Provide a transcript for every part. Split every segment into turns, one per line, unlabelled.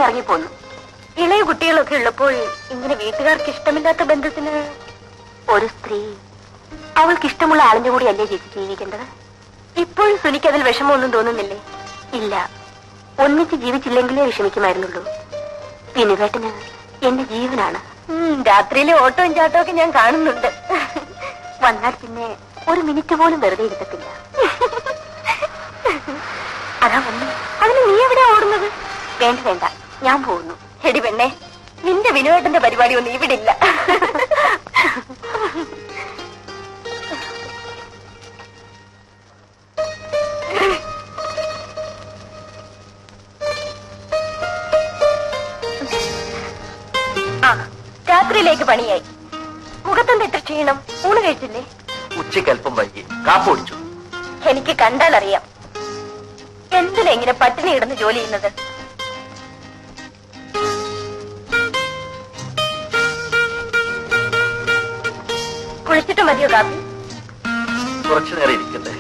ഇറങ്ങിപ്പോന്നു. ഇളയ കുട്ടികളൊക്കെ ഉള്ളപ്പോൾ ഇങ്ങനെ വീട്ടുകാർക്ക് ഇഷ്ടമില്ലാത്ത ബന്ധത്തിന് ഒരു സ്ത്രീ അവൾക്ക് ഇഷ്ടമുള്ള ആളിന്റെ കൂടി അല്ലേ ചേച്ചി ജീവിക്കേണ്ടത്? ഇപ്പോഴും സുനിക്ക് അതിൽ വിഷമമൊന്നും തോന്നുന്നില്ലേ? ഇല്ല, ഒന്നിച്ച് ജീവിച്ചില്ലെങ്കിലേ വിഷമിക്കുമായിരുന്നുള്ളൂ. വിനുവേട്ടന് എന്റെ ജീവനാണ്. രാത്രിയിലെ ഓട്ടവും ചാട്ടവും ഒക്കെ ഞാൻ കാണുന്നുണ്ട്. വന്നാൽ പിന്നെ ഒരു മിനിറ്റ് പോലും വെറുതെ ഇരുത്തത്തില്ല. അതാ വന്നു. അതിന് നീ എവിടെയാ ഓടുന്നത്? വേണ്ട വേണ്ട, ഞാൻ പോകുന്നു. എടി പെണ്ണെ, നിന്റെ വിനുവേട്ടന്റെ പരിപാടി ഒന്നും ഇവിടെ ഇല്ല. രാത്രിയിലേക്ക് പണിയായി. മുഖത്തെന്ത് ഇത്ര ക്ഷീണം? ഊണ് കഴിച്ചില്ലേ?
ഉച്ചയ്ക്ക് അല്പം വൈകി. കാപ്പ് കുടിച്ചു.
എനിക്ക് കണ്ടാൽ അറിയാം എന്തിനാ ഇങ്ങനെ പട്ടിണി കിടന്ന് ജോലി ചെയ്യുന്നത്. കുളിച്ചിട്ട് മതിയോ കാപ്പി?
കുറച്ചു നേരം ഇരിക്കട്ടെ.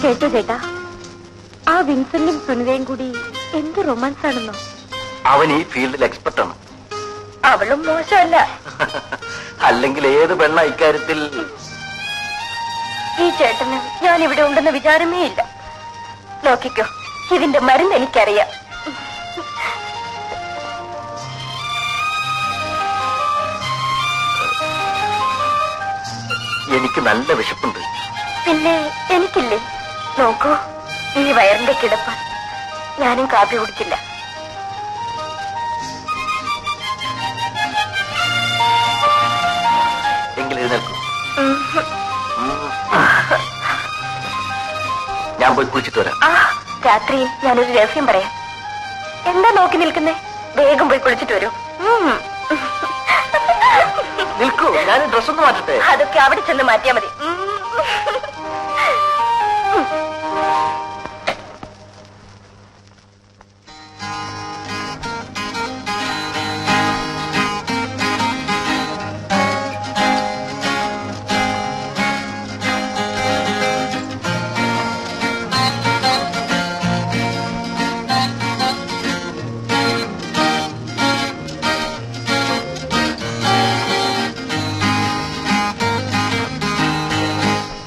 കേട്ടോ ചേട്ടാ, ആ വിൻസെന്റും സുനിതയും കൂടി എന്ത് റൊമാൻസ് ആണെന്നോ.
അവൻ ഈ ഫീൽഡിൽ എക്സ്പെർട്ടാണ്.
അവളും മോശമല്ല.
അല്ലെങ്കിൽ ഏത് പെണ്ണ ഇക്കാര്യത്തിൽ?
ഈ ചേട്ടന് ഞാൻ ഇവിടെ ഉണ്ടെന്ന വിചാരമേ ഇല്ല. നോക്കിക്കോ, ഇതിന്റെ മരുന്ന് എനിക്കറിയാം.
എനിക്ക് നല്ല വിശപ്പുണ്ട്.
പിന്നെ എനിക്കില്ലേ? നോക്കൂ, ഈ വയറിന്റെ കിടപ്പ്. ഞാനും കാപ്പി കുടിച്ചില്ല.
എങ്കിൽ എഴുന്നേൽക്കൂ. ഞാൻ പോയി കുളിച്ചിട്ട് വരാം.
രാത്രി ഞാനൊരു രഹസ്യം പറയാം. എന്താ നോക്കി നിൽക്കുന്നേ? വേഗം പോയി കുളിച്ചിട്ട് വരൂ.
നിൽക്കൂ, ഞാൻ ഡ്രസ് ഒന്ന് മാറ്റട്ടെ.
അതൊക്കെ അവിടെ ചെന്ന് മാറ്റിയാ മതി.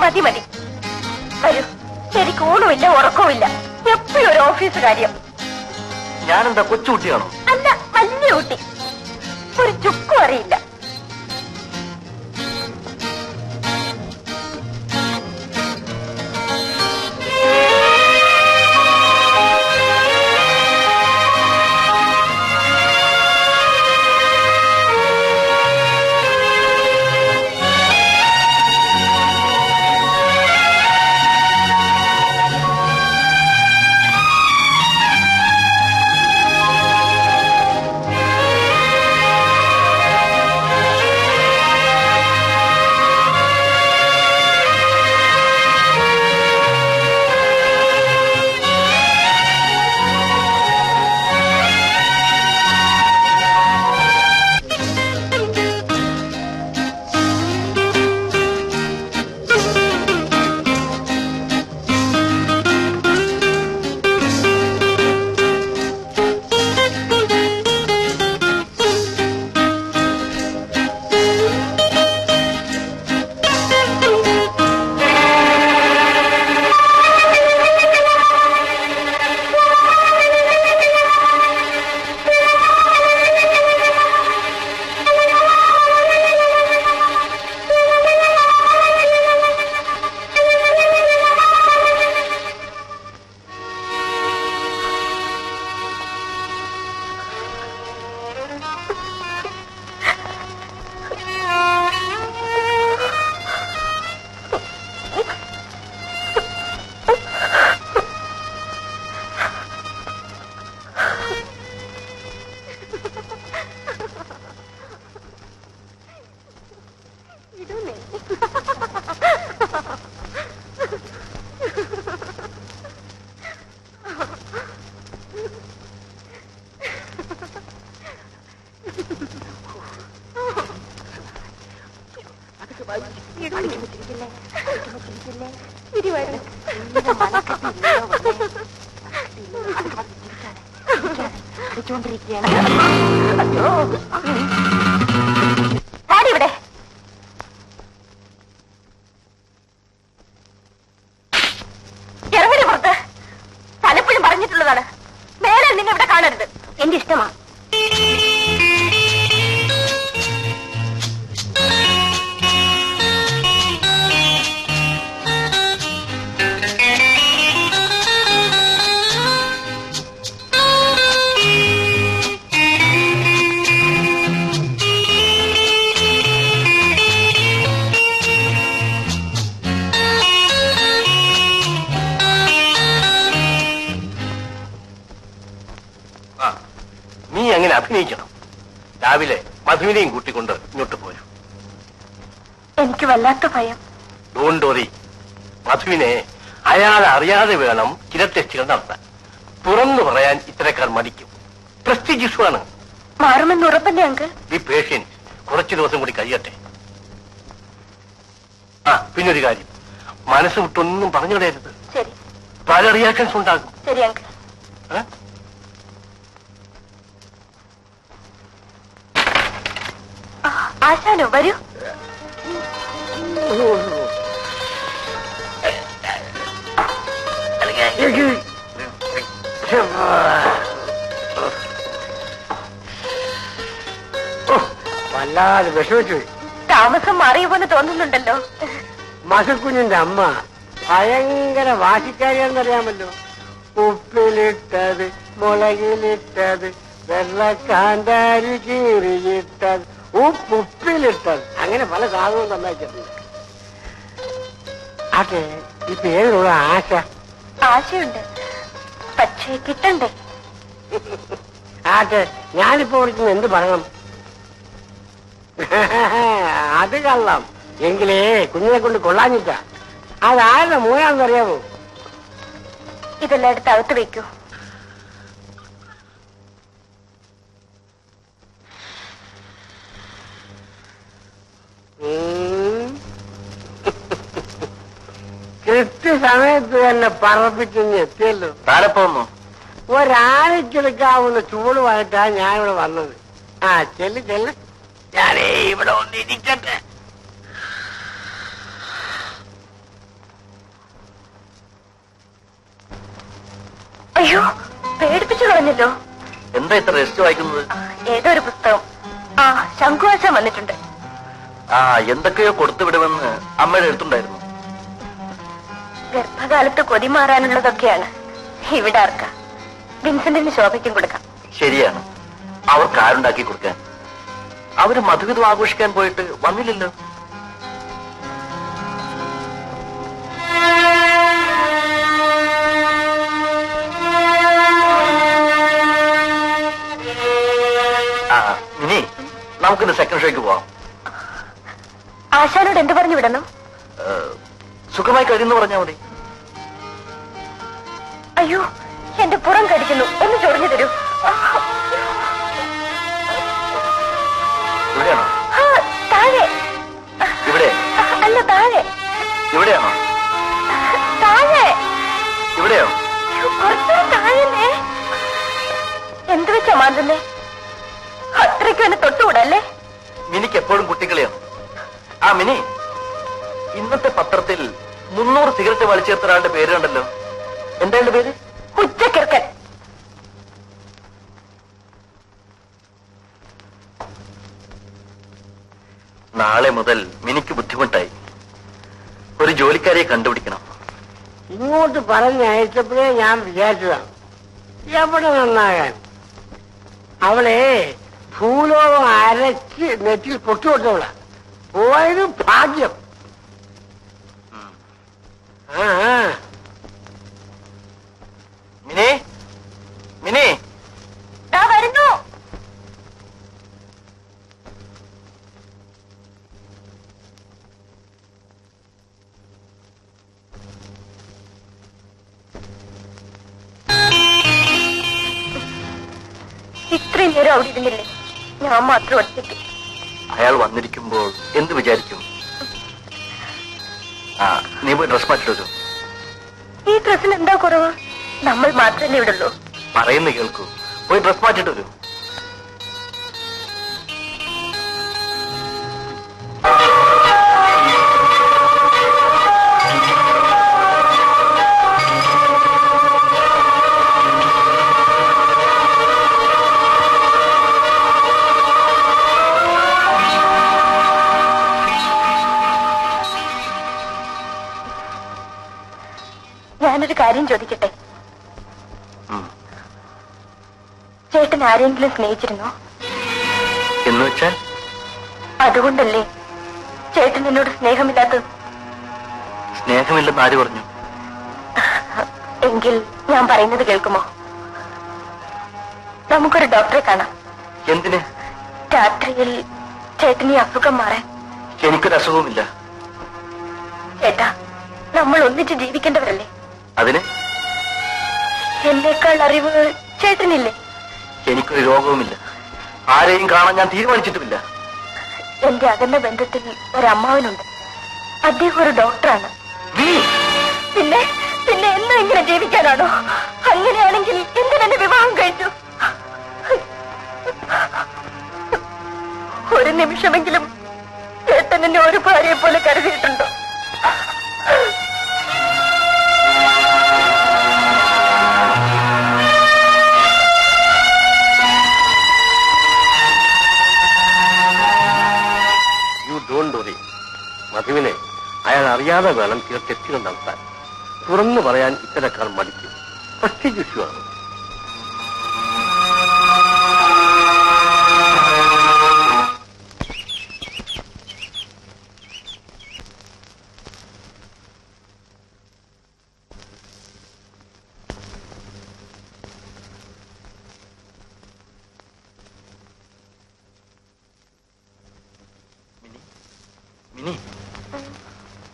മതി മതി, വരൂ. ശരിക്കും ഊണുമില്ല, ഉറക്കവുമില്ല, എപ്പോഴും ഒരു ഓഫീസ് കാര്യം.
ഞാനെന്താ കൊച്ചുകുട്ടിയാണോ?
അല്ല, വലിയ കുട്ടി. ഒരു ചുക്കും അറിയില്ല. കൊതിച്ചുകൊണ്ടിരിക്കുകയാണ്. ഇവിടെ ഇറങ്ങി പുറത്ത്. പലപ്പോഴും പറഞ്ഞിട്ടുള്ളതാണ്, മേലെ നിന്നെ ഇവിടെ കാണരുത്. എന്റെ ഇഷ്ടമാണ്.
നീ അങ്ങനെ അഭിനയിക്കണം. രാവിലെ മധുവിനെയും കൂട്ടിക്കൊണ്ട് ഇങ്ങോട്ട് പോരും.
എനിക്ക് വല്ലാത്ത ഭയം.
Don't worry. മധുവിനെ അയാൾ അറിയാതെ വേണം ചില ടെസ്റ്റുകൾ നടത്താൻ. തുറന്നു പറയാൻ ഇത്തരക്കാർ മടിക്കും. പ്രസ്റ്റീജ് ഇഷ്യൂ ആണ്.
മാറുമെന്ന് ഉറപ്പല്ലേ അങ്കിൾ?
B patients. കുറച്ചു ദിവസം കൂടി കഴിയട്ടെ. പിന്നൊരു കാര്യം, മനസ്സ് വിട്ടൊന്നും പറഞ്ഞിടരുത്.
ശരി.
പല റിയാക്ഷൻസ് ഉണ്ടാകും.
ശരി അങ്കിൾ. ആശാനോ, വരൂ.
വല്ലാതെ വിഷമിച്ചു.
താമസം മാറിയ പോലെ തോന്നുന്നുണ്ടല്ലോ.
മസക്കുഞ്ഞിന്റെ അമ്മ ഭയങ്കര വാശിക്കാരിയാണെന്നറിയാമല്ലോ. ഉപ്പിലിട്ടത്, മുളകിലിട്ടത്, വെള്ളക്കാന്താരി കീറിയിട്ടത്, ഉപ്പിലിട്ടത്, അങ്ങനെ പല സാധനവും നന്നായിട്ടുണ്ട്. അതെ, ഇപ്പൊ ഏതിനുള്ള ആശ?
ആശയുണ്ട്, പക്ഷേ കിട്ടണ്ടേ?
ആട്ടെ, ഞാനിപ്പോ വിളിക്കുന്ന എന്ത് പറയണം? അത് കള്ളം. എങ്കിലേ കുഞ്ഞിനെ കൊണ്ട് കൊള്ളാഞ്ഞിട്ടാ. അതാരുടെ മൂന്നാണെന്നറിയാമോ?
ഇതെല്ലാം എടുത്ത് അകത്ത് വെക്കൂ.
കൃത്യസമയത്ത് തന്നെ പറപ്പിച്ചെന്ന് എത്തിയല്ലോ.
താരപ്പോന്നു
ഒരാഴ്ചെടുക്കാവുന്ന ചൂടുമായിട്ടാ ഞാനിവിടെ വന്നത്. ചെല്ല് ചെല്ല്, ഞാനേ ഇവിടെ ഒന്നിരിക്കട്ടെ.
അയ്യോ, പേടിപ്പിച്ചു കളഞ്ഞല്ലോ.
എന്താ ഇത്ര രജിസ്റ്റർ വായിക്കുന്നത്?
ഏതോ ഒരു പുസ്തകം. ശംഖുവാശം വന്നിട്ടുണ്ട്.
എന്തൊക്കെയോ കൊടുത്തു വിടുമെന്ന് അമ്മയുടെ എടുത്തുണ്ടായിരുന്നു.
ഗർഭകാലത്ത് കൊതി മാറാനുള്ളതൊക്കെയാണ്. ഇവിടെ ആർക്ക? വിൻസെന്റിന് ശോഭയ്ക്കും കൊടുക്കാം.
ശരിയാണ്, അവർക്ക് ആരുണ്ടാക്കി കൊടുക്കാൻ. അവര് മധുവിധം ആഘോഷിക്കാൻ പോയിട്ട് വന്നില്ലല്ലോ. ഇനി നമുക്കിന്ന് സെക്കൻഡ് ഷോയ്ക്ക് പോവാം.
ആശാനോട് എന്ത് പറഞ്ഞു വിടണം?
സുഖമായി കഴിയുന്നു പറഞ്ഞാൽ മതി.
അയ്യോ, എന്റെ പുറം കടിക്കുന്നു, ഒന്ന് ചൊറിഞ്ഞു തരൂ.
ഇവിടെയാണോ?
താഴെ.
ഇവിടെ
അല്ല, താഴെ.
ഇവിടെയാണോ?
താഴെ.
ഇവിടെയോ?
കുറച്ചും താഴെ. എന്ത് വെച്ചാ മാന്തുന്നേ? അത്രയ്ക്കും എന്നെ തൊട്ടുകൂടല്ലേ?
മിനിക്ക് എപ്പോഴും കുട്ടികളെയാണ്. മിനി, ഇന്നത്തെ പത്രത്തിൽ 300 സിഗരറ്റ് വലിച്ചേർത്ത ഒരാളുടെ പേര് കണ്ടല്ലോ. എന്താ പേര്?
ഉച്ചക്കിർക്കൻ.
നാളെ മുതൽ മിനിക്ക് ബുദ്ധിമുട്ടായി. ഒരു ജോലിക്കാരിയെ കണ്ടുപിടിക്കണം.
ഇങ്ങോട്ട് പറഞ്ഞയച്ചപ്പോഴേ ഞാൻ വിചാരിച്ചതാണ്, എവിടെ നന്നാകാൻ. അവളെ ഭൂലോകം അരച്ച് നെറ്റിൽ പൊട്ടുകൊട്ടവളാ. പോയത് ഭാഗ്യം.
മിനി, മിനി,
വരുന്നു. ഇത്രയും നേരം അവിടെ ഇരുന്നില്ലേ? ഞാൻ മാത്രം ഒറ്റയ്ക്ക്.
അയാൾ വന്നിരിക്കുമ്പോൾ എന്ത് വിചാരിക്കും? നീ പോയി ഡ്രസ് മാറ്റിട്ടു.
ഈ ഡ്രസ്സിന് എന്താ കുറവ്? നമ്മൾ മാത്രമല്ലേ ഇവിടെ ഉള്ളൂ.
പറയുന്ന കേൾക്കൂ, പോയി ഡ്രസ് മാറ്റിട്ട് വരൂ.
ഞാനൊരു കാര്യം ചോദിക്കട്ടെ? ചേട്ടൻ ആരെങ്കിലും സ്നേഹിച്ചിരുന്നോ?
എന്ന് വെച്ചാൽ?
അതുകൊണ്ടല്ലേ ചേട്ടൻ എന്നോട് സ്നേഹമില്ലാത്തത്?
സ്നേഹമില്ലെന്ന് ആര് പറഞ്ഞു?
എങ്കിൽ ഞാൻ പറയുന്നത് കേൾക്കുമോ? നമുക്കൊരു ഡോക്ടറെ കാണാം.
എന്തിന്?
രാത്രിയിൽ ചേട്ടന് ഈ അസുഖം മാറാൻ.
എനിക്കൊരു അസുഖവുമില്ല.
ചേട്ടാ, നമ്മൾ ഒന്നിച്ച് ജീവിക്കേണ്ടവരല്ലേ?
അതിന്?
എന്നേക്കാൾ അറിവ് ചേട്ടനില്ലേ?
എനിക്കൊരു രോഗവുമില്ല. ആരെയും കാണാൻ ഞാൻ തീരുമാനിച്ചിട്ടുമില്ല.
എന്റെ അകന്ന ബന്ധത്തിൽ ഒരമ്മാവനുണ്ട്. അദ്ദേഹം ഒരു ഡോക്ടറാണ്. പിന്നെ പിന്നെ എന്നും ഇങ്ങനെ ജീവിക്കാനാണോ? അങ്ങനെയാണെങ്കിൽ എന്തിനെന്നെ വിവാഹം കഴിച്ചു? ഒരു നിമിഷമെങ്കിലും ചേട്ടൻ എന്നെ ഒരു ഭാര്യയെ പോലെ കരുതിയിട്ടുണ്ടോ?
മധുവിനെ അയാൾ അറിയാതെ വേണം ചില ടെസ്റ്റുകൾ നടത്താൻ. തുറന്നു പറയാൻ ഇത്തരക്കാർ മടിക്കും. പ്രസ്റ്റീജ് ഇഷ്യൂ ആണ്.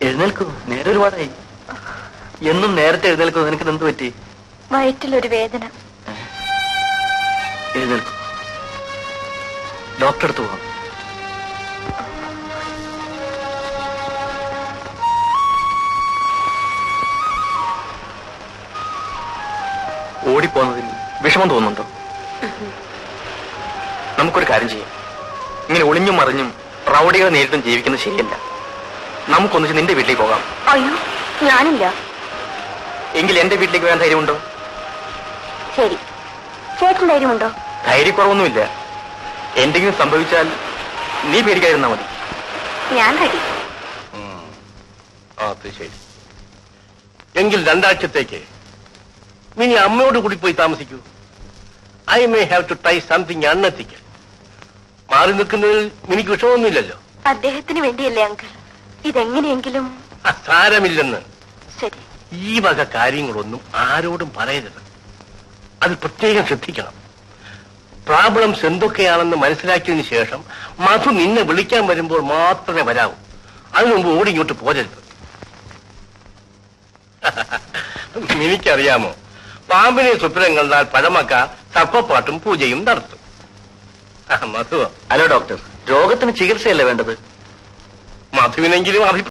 എഴുന്നേൽക്കൂ, നേരെ ഒരുപാടായി. എന്നും നേരത്തെ എഴുന്നേൽക്കൂ. നിനക്ക് എന്ത് പറ്റി?
വയറ്റിലൊരു വേദന.
എഴുന്നേൽക്കൂ, ഡോക്ടറെ അടുത്ത് പോകാം. ഓടിപ്പോന്നതിൽ വിഷമം തോന്നുന്നുണ്ടോ? നമുക്കൊരു കാര്യം ചെയ്യാം. ഇങ്ങനെ ഒളിഞ്ഞും മറിഞ്ഞും റൗഡികളെ നേരിട്ടും ജീവിക്കുന്നത് ശരിയല്ല. നമുക്കൊന്നിച്ച് നിന്റെ വീട്ടിലേക്ക് പോകാം.
അയ്യോ, ഞാനില്ല.
എങ്കിൽ എന്റെ വീട്ടിലേക്ക് വരാൻ ധൈര്യമുണ്ടോ?
ശരി, ചേട്ടൻ ധൈര്യമുണ്ടോ?
ധൈര്യക്കുറവൊന്നുമില്ല. എന്തെങ്കിലും സംഭവിച്ചാൽ നീ പേടിക്കാതിരുന്നാ മതി.
ഞാൻ റെഡി.
അത് ശരി. എങ്കിൽ 2 ആഴ്ചത്തേക്ക് നീ അമ്മയോട് കൂടി പോയി താമസിക്കൂ. I may have to try something unethical. മാറി നിൽക്കുന്നതിൽ എനിക്ക് വിഷമമൊന്നുമില്ലല്ലോ.
അദ്ദേഹത്തിന് വേണ്ടിയല്ലേ അങ്കിൾ? ഇതെങ്ങനെയെങ്കിലും.
സാരമില്ലെന്ന്.
ശരി.
ഈ വക കാര്യങ്ങളൊന്നും ആരോടും പറയരുത്. അത് പ്രത്യേകം ശ്രദ്ധിക്കണം. പ്രോബ്ലംസ് എന്തൊക്കെയാണെന്ന് മനസ്സിലാക്കിയതിനു ശേഷം മധു നിന്നെ വിളിക്കാൻ വരുമ്പോൾ മാത്രമേ വരാവൂ. അതിനു മുമ്പ് ഓടി ഇങ്ങോട്ട് പോരരുത്. എനിക്കറിയാമോ, പാമ്പിനെ സ്വപ്നം കണ്ടാൽ പഴമക്ക സർപ്പപ്പാട്ടും പൂജയും നടത്തും. മധു.
ഹലോ ഡോക്ടർ, രോഗത്തിന് ചികിത്സയല്ലേ വേണ്ടത്?
മധുവിനെങ്കിലും